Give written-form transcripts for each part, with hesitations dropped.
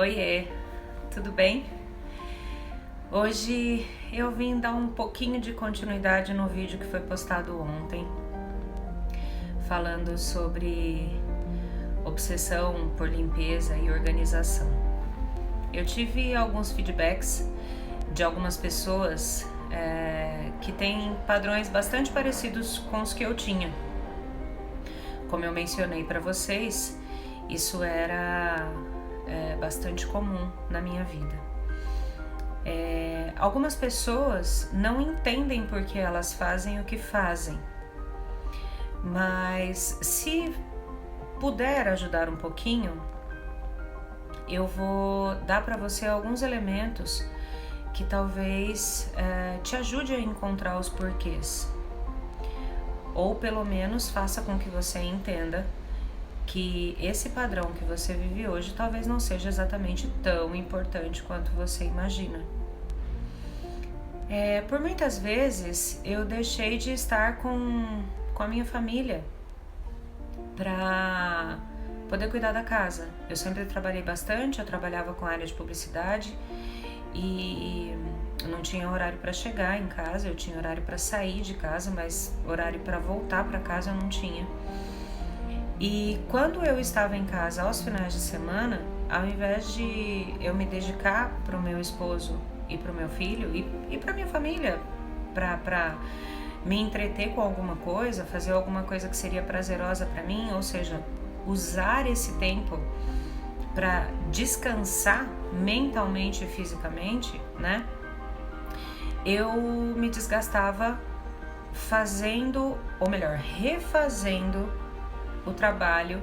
Oiê, tudo bem? Hoje eu vim dar um pouquinho de continuidade no vídeo que foi postado ontem, falando sobre obsessão por limpeza e organização. Eu tive alguns feedbacks de algumas pessoas que têm padrões bastante parecidos com os que eu tinha. Como eu mencionei para vocês, isso era bastante comum na minha vida. Algumas pessoas não entendem por que elas fazem o que fazem, mas se puder ajudar um pouquinho, eu vou dar para você alguns elementos que talvez te ajude a encontrar os porquês, ou pelo menos faça com que você entenda que esse padrão que você vive hoje talvez não seja exatamente tão importante quanto você imagina. Por muitas vezes eu deixei de estar com a minha família para poder cuidar da casa. Eu sempre trabalhei bastante, eu trabalhava com a área de publicidade e eu não tinha horário para chegar em casa, eu tinha horário para sair de casa, mas horário para voltar para casa eu não tinha. E quando eu estava em casa aos finais de semana, ao invés de eu me dedicar para o meu esposo e para o meu filho e para minha família, para me entreter com alguma coisa, fazer alguma coisa que seria prazerosa para mim, ou seja, usar esse tempo para descansar mentalmente e fisicamente, né? Eu me desgastava fazendo, ou melhor, refazendo o trabalho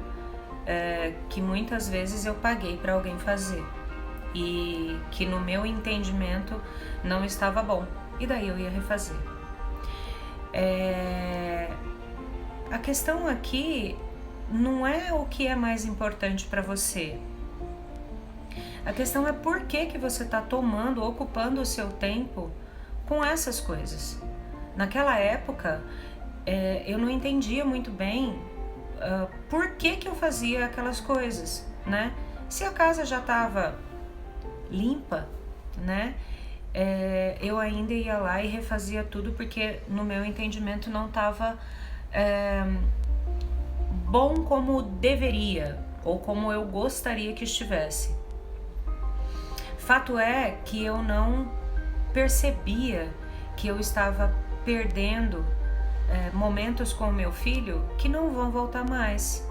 que muitas vezes eu paguei para alguém fazer e que no meu entendimento não estava bom, e daí eu ia refazer. A questão aqui não é o que é mais importante para você. A questão é por que você está ocupando o seu tempo com essas coisas. Naquela época, eu não entendia muito bem por que eu fazia aquelas coisas, né? Se a casa já estava limpa, né? Eu ainda ia lá e refazia tudo porque no meu entendimento não estava bom como deveria ou como eu gostaria que estivesse. Fato é que eu não percebia que eu estava perdendo momentos com o meu filho que não vão voltar mais.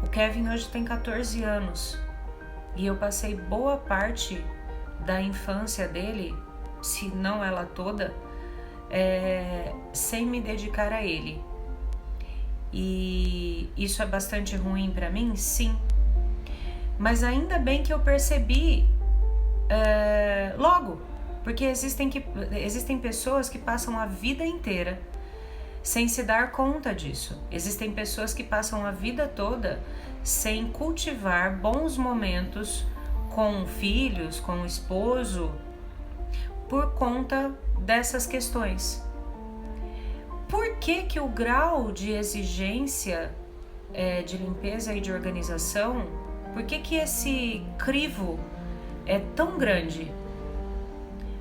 O Kevin hoje tem 14 anos e eu passei boa parte da infância dele, se não ela toda, sem me dedicar a ele. E isso é bastante ruim para mim? Sim. Mas ainda bem que eu percebi logo, porque existem pessoas que passam a vida inteira sem se dar conta disso. Existem pessoas que passam a vida toda sem cultivar bons momentos com filhos, com o esposo, por conta dessas questões. Por que o grau de exigência de limpeza e de organização, por que esse crivo é tão grande?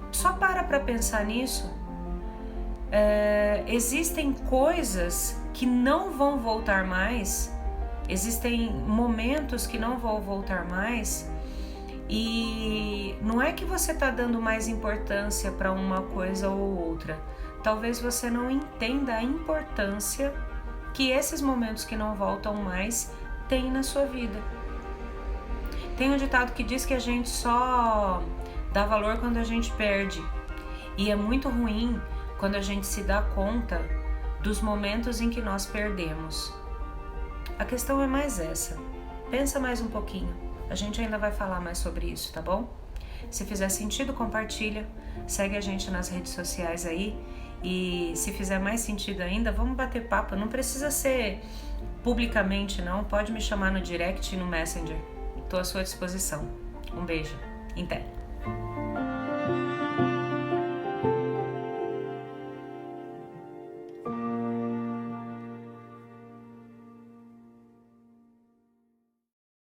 Só para pensar nisso. Existem coisas que não vão voltar mais, existem momentos que não vão voltar mais, e não é que você está dando mais importância para uma coisa ou outra. Talvez você não entenda a importância que esses momentos que não voltam mais têm na sua vida. Tem um ditado que diz que a gente só dá valor quando a gente perde. E é muito ruim quando a gente se dá conta dos momentos em que nós perdemos. A questão é mais essa. Pensa mais um pouquinho. A gente ainda vai falar mais sobre isso, tá bom? Se fizer sentido, compartilha. Segue a gente nas redes sociais aí. E se fizer mais sentido ainda, vamos bater papo. Não precisa ser publicamente, não. Pode me chamar no direct e no Messenger. Estou à sua disposição. Um beijo. Até.